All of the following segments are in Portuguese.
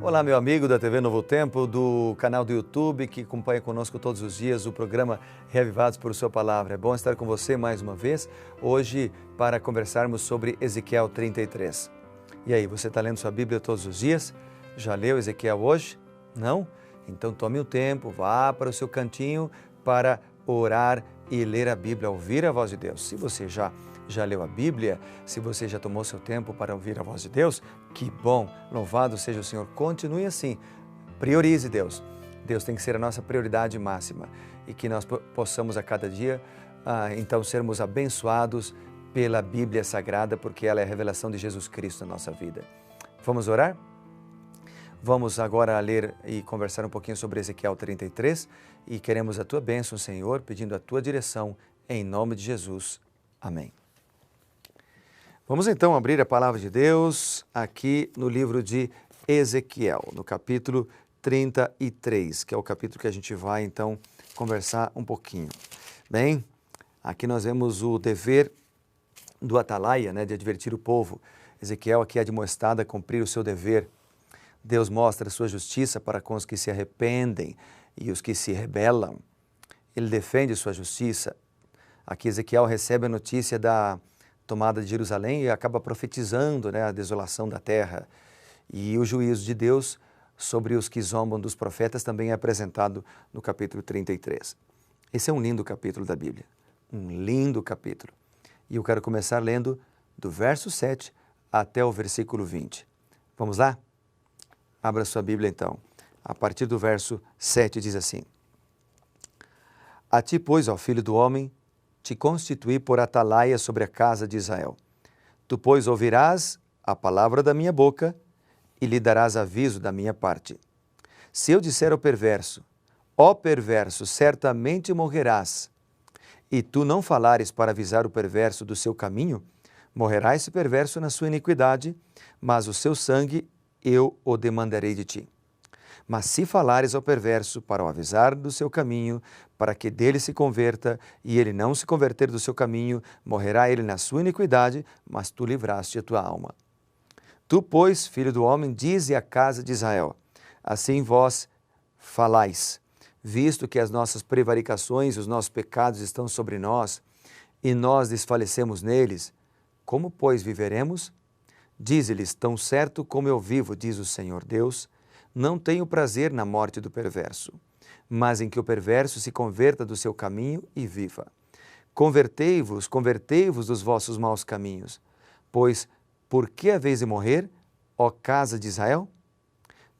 Olá, meu amigo da TV Novo Tempo, do canal do YouTube, que acompanha conosco todos os dias o programa Reavivados por Sua Palavra. É bom estar com você mais uma vez, hoje para conversarmos sobre Ezequiel 33. E aí, você está lendo sua Bíblia todos os dias? Já leu Ezequiel hoje? Não? Então tome um tempo, vá para o seu cantinho para orar e ler a Bíblia, ouvir a voz de Deus. Se você já leu a Bíblia, se você já tomou seu tempo para ouvir a voz de Deus, que bom, louvado seja o Senhor. Continue assim, priorize Deus. Deus tem que ser a nossa prioridade máxima e que nós possamos a cada dia, então, sermos abençoados pela Bíblia Sagrada, porque ela é a revelação de Jesus Cristo na nossa vida. Vamos orar? Vamos agora ler e conversar um pouquinho sobre Ezequiel 33 e queremos a tua bênção, Senhor, pedindo a tua direção em nome de Jesus. Amém. Vamos então abrir a palavra de Deus aqui no livro de Ezequiel, no capítulo 33, que é o capítulo que a gente vai então conversar um pouquinho. Bem, aqui nós vemos o dever do atalaia, de advertir o povo. Ezequiel aqui é admoestado a cumprir o seu dever. Deus mostra a sua justiça para com os que se arrependem e os que se rebelam. Ele defende sua justiça. Aqui Ezequiel recebe a notícia da tomada de Jerusalém e acaba profetizando a desolação da terra. E o juízo de Deus sobre os que zombam dos profetas também é apresentado no capítulo 33. Esse é um lindo capítulo da Bíblia, um lindo capítulo. E eu quero começar lendo do verso 7 até o versículo 20. Vamos lá? Abra sua Bíblia então. A partir do verso 7 diz assim: A ti, pois, ó filho do homem, te constituí por atalaia sobre a casa de Israel. Tu, pois, ouvirás a palavra da minha boca e lhe darás aviso da minha parte. Se eu disser ao perverso, ó perverso, certamente morrerás, e tu não falares para avisar o perverso do seu caminho, morrerá esse perverso na sua iniquidade, mas o seu sangue eu o demandarei de ti. Mas se falares ao perverso para o avisar do seu caminho, para que dele se converta, e ele não se converter do seu caminho, morrerá ele na sua iniquidade, mas tu livraste a tua alma. Tu, pois, filho do homem, dize à casa de Israel, assim vós falais, visto que as nossas prevaricações e os nossos pecados estão sobre nós, e nós desfalecemos neles, como, pois, viveremos? Dize-lhes, tão certo como eu vivo, diz o Senhor Deus, não tenho prazer na morte do perverso, mas em que o perverso se converta do seu caminho e viva. Convertei-vos dos vossos maus caminhos, pois por que haveis de morrer, ó casa de Israel?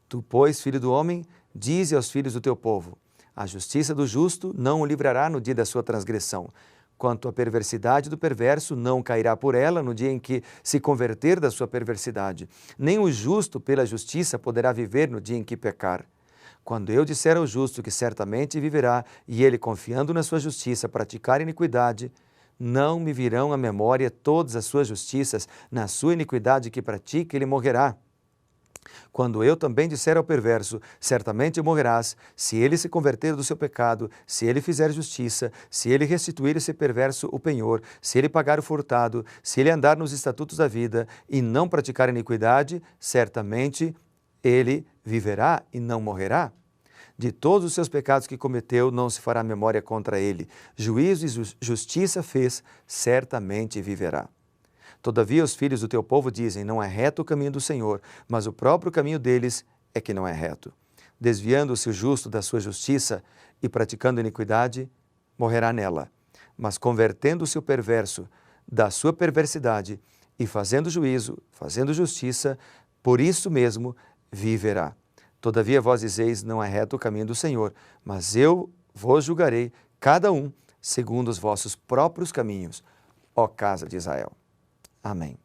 Tu, pois, filho do homem, dize aos filhos do teu povo, a justiça do justo não o livrará no dia da sua transgressão, quanto à perversidade do perverso, não cairá por ela no dia em que se converter da sua perversidade. Nem o justo pela justiça poderá viver no dia em que pecar. Quando eu disser ao justo que certamente viverá, e ele, confiando na sua justiça, praticar iniquidade, não me virão à memória todas as suas justiças, na sua iniquidade que pratica, ele morrerá. Quando eu também disser ao perverso, certamente morrerás, se ele se converter do seu pecado, se ele fizer justiça, se ele restituir esse perverso o penhor, se ele pagar o furtado, se ele andar nos estatutos da vida e não praticar iniquidade, certamente ele viverá e não morrerá. De todos os seus pecados que cometeu, não se fará memória contra ele. Juízo e justiça fez, certamente viverá. Todavia os filhos do teu povo dizem, não é reto o caminho do Senhor, mas o próprio caminho deles é que não é reto. Desviando-se o justo da sua justiça e praticando iniquidade, morrerá nela. Mas convertendo-se o perverso da sua perversidade e fazendo juízo, fazendo justiça, por isso mesmo viverá. Todavia vós dizeis, não é reto o caminho do Senhor, mas eu vos julgarei, cada um, segundo os vossos próprios caminhos, ó casa de Israel. Amém.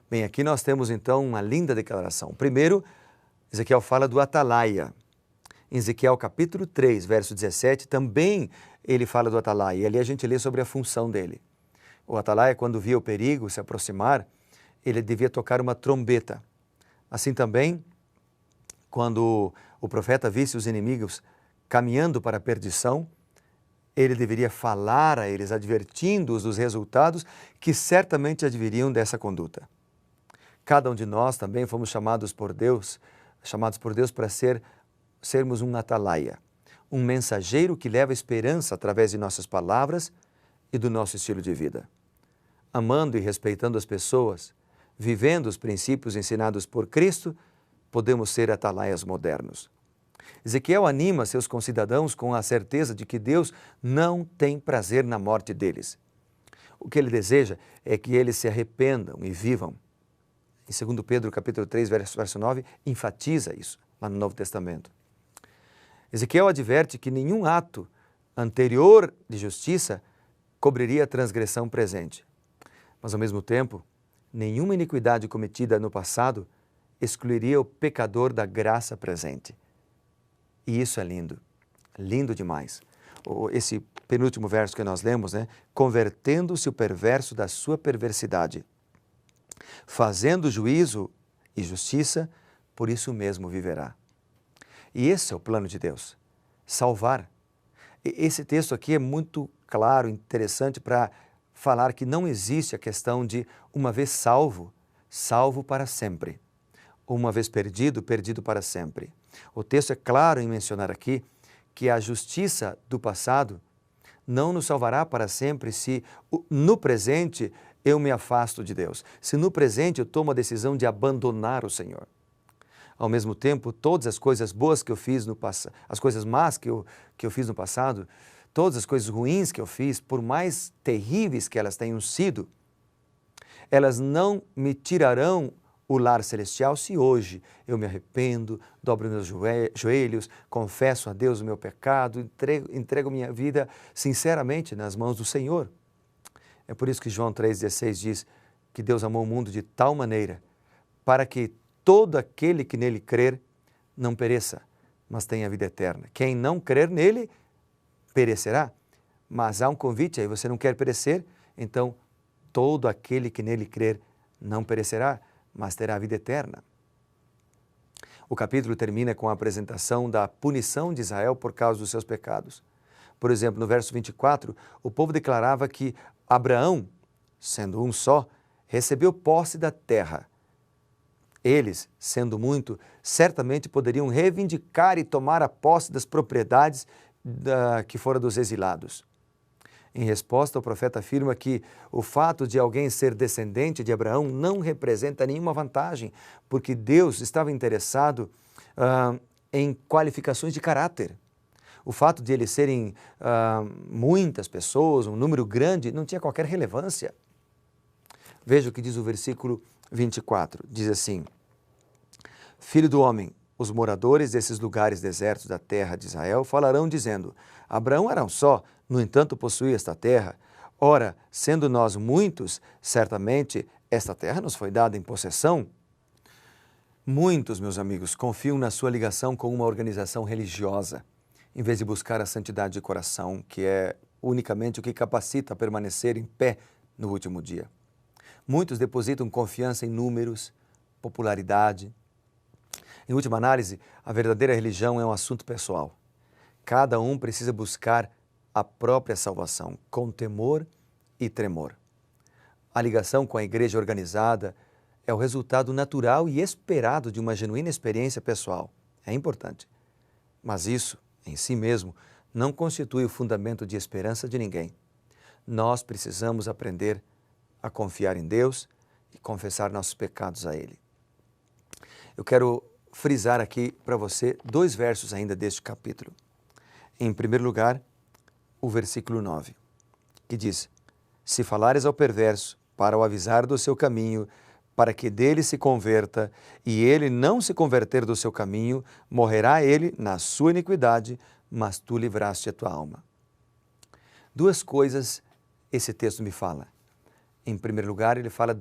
Bem, aqui nós temos então uma linda declaração. Primeiro, Ezequiel fala do atalaia. Em Ezequiel capítulo 3, verso 17, também ele fala do atalaia. E ali a gente lê sobre a função dele. O atalaia, quando via o perigo se aproximar, ele devia tocar uma trombeta. Assim também, quando o profeta visse os inimigos caminhando para a perdição, ele deveria falar a eles, advertindo-os dos resultados que certamente adviriam dessa conduta. Cada um de nós também fomos chamados por Deus para sermos um atalaia, um mensageiro que leva esperança através de nossas palavras e do nosso estilo de vida. Amando e respeitando as pessoas, vivendo os princípios ensinados por Cristo, podemos ser atalaias modernos. Ezequiel anima seus concidadãos com a certeza de que Deus não tem prazer na morte deles. O que ele deseja é que eles se arrependam e vivam. Em 2 Pedro capítulo 3, verso 9, enfatiza isso, lá no Novo Testamento. Ezequiel adverte que nenhum ato anterior de justiça cobriria a transgressão presente. Mas, ao mesmo tempo, nenhuma iniquidade cometida no passado excluiria o pecador da graça presente. E isso é lindo, lindo demais. Esse penúltimo verso que nós lemos, convertendo-se o perverso da sua perversidade, fazendo juízo e justiça, por isso mesmo viverá. E esse é o plano de Deus, salvar. Esse texto aqui é muito claro, interessante para falar que não existe a questão de uma vez salvo, salvo para sempre. Uma vez perdido, perdido para sempre. O texto é claro em mencionar aqui que a justiça do passado não nos salvará para sempre se no presente eu me afasto de Deus, se no presente eu tomo a decisão de abandonar o Senhor. Ao mesmo tempo, todas as coisas boas que eu fiz no passado, as coisas más que eu fiz no passado, todas as coisas ruins que eu fiz, por mais terríveis que elas tenham sido, elas não me tirarão o lar celestial se hoje eu me arrependo, dobro meus joelhos, confesso a Deus o meu pecado, entrego minha vida sinceramente nas mãos do Senhor. É por isso que João 3,16 diz que Deus amou o mundo de tal maneira para que todo aquele que nele crer não pereça, mas tenha vida eterna. Quem não crer nele perecerá, mas há um convite aí, você não quer perecer? Então todo aquele que nele crer não perecerá, mas terá vida eterna. O capítulo termina com a apresentação da punição de Israel por causa dos seus pecados. Por exemplo, no verso 24, o povo declarava que Abraão, sendo um só, recebeu posse da terra. Eles, sendo muito, certamente poderiam reivindicar e tomar a posse das propriedades que foram dos exilados. Em resposta, o profeta afirma que o fato de alguém ser descendente de Abraão não representa nenhuma vantagem, porque Deus estava interessado em qualificações de caráter. O fato de eles serem muitas pessoas, um número grande, não tinha qualquer relevância. Veja o que diz o versículo 24, diz assim: Filho do homem, os moradores desses lugares desertos da terra de Israel falarão dizendo, Abraão era um só, no entanto possuía esta terra. Ora, sendo nós muitos, certamente esta terra nos foi dada em possessão. Muitos, meus amigos, confiam na sua ligação com uma organização religiosa, em vez de buscar a santidade de coração, que é unicamente o que capacita a permanecer em pé no último dia. Muitos depositam confiança em números, popularidade. Em última análise, a verdadeira religião é um assunto pessoal. Cada um precisa buscar a própria salvação, com temor e tremor. A ligação com a igreja organizada é o resultado natural e esperado de uma genuína experiência pessoal. É importante. Mas isso, em si mesmo, não constitui o fundamento de esperança de ninguém. Nós precisamos aprender a confiar em Deus e confessar nossos pecados a Ele. Eu quero frisar aqui para você 2 versos ainda deste capítulo. Em primeiro lugar, o versículo 9, que diz, Se falares ao perverso para o avisar do seu caminho, para que dele se converta, e ele não se converter do seu caminho, morrerá ele na sua iniquidade, mas tu livraste a tua alma. 2 coisas esse texto me fala. Em primeiro lugar, ele fala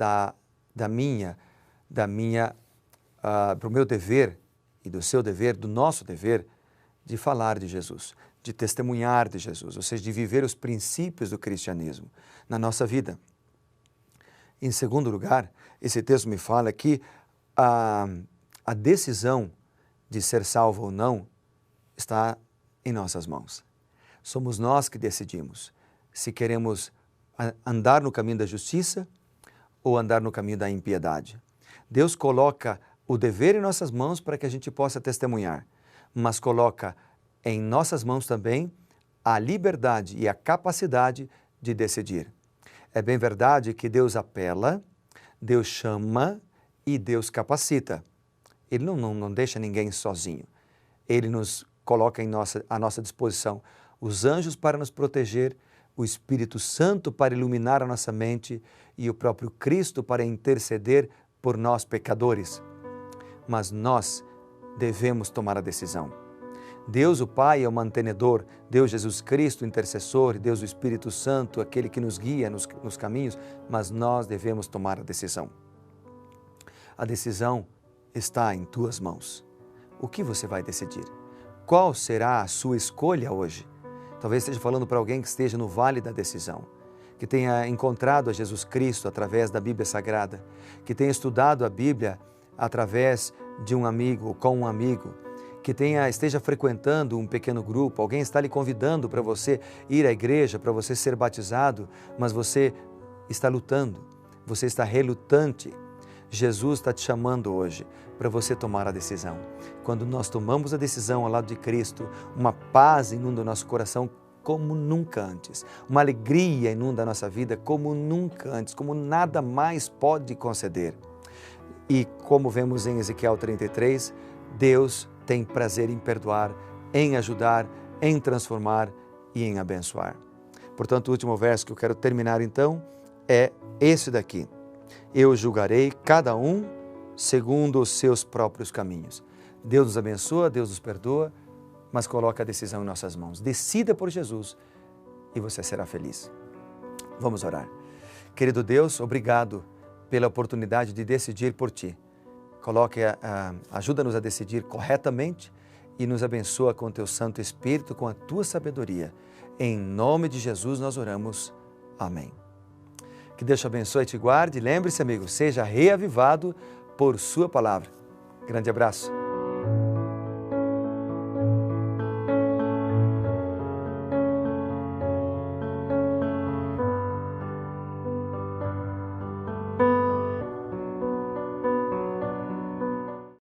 do meu dever e do seu dever, do nosso dever, de falar de Jesus, de testemunhar de Jesus, ou seja, de viver os princípios do cristianismo na nossa vida. Em segundo lugar, esse texto me fala que a decisão de ser salvo ou não está em nossas mãos. Somos nós que decidimos se queremos andar no caminho da justiça ou andar no caminho da impiedade. Deus coloca o dever em nossas mãos para que a gente possa testemunhar, mas coloca em nossas mãos também a liberdade e a capacidade de decidir. É bem verdade que Deus apela, Deus chama e Deus capacita. Ele não deixa ninguém sozinho. Ele nos coloca à nossa disposição os anjos para nos proteger, o Espírito Santo para iluminar a nossa mente e o próprio Cristo para interceder por nós pecadores. Mas nós devemos tomar a decisão. Deus o Pai é o mantenedor, Deus Jesus Cristo, o intercessor, Deus o Espírito Santo, aquele que nos guia nos caminhos, mas nós devemos tomar a decisão. A decisão está em tuas mãos. O que você vai decidir? Qual será a sua escolha hoje? Talvez esteja falando para alguém que esteja no vale da decisão, que tenha encontrado a Jesus Cristo através da Bíblia Sagrada, que tenha estudado a Bíblia através de um amigo ou com um amigo, que esteja frequentando um pequeno grupo, alguém está lhe convidando para você ir à igreja, para você ser batizado, mas você está lutando, você está relutante. Jesus está te chamando hoje para você tomar a decisão. Quando nós tomamos a decisão ao lado de Cristo, uma paz inunda o nosso coração como nunca antes. Uma alegria inunda a nossa vida como nunca antes, como nada mais pode conceder. E como vemos em Ezequiel 33, Deus tem prazer em perdoar, em ajudar, em transformar e em abençoar. Portanto, o último verso que eu quero terminar então é esse daqui. Eu julgarei cada um segundo os seus próprios caminhos. Deus nos abençoa, Deus nos perdoa, mas coloca a decisão em nossas mãos. Decida por Jesus e você será feliz. Vamos orar. Querido Deus, obrigado pela oportunidade de decidir por Ti. Ajuda-nos a decidir corretamente e nos abençoa com o Teu Santo Espírito, com a Tua sabedoria. Em nome de Jesus nós oramos. Amém. Que Deus te abençoe e te guarde. Lembre-se, amigo, seja reavivado por Sua palavra. Grande abraço.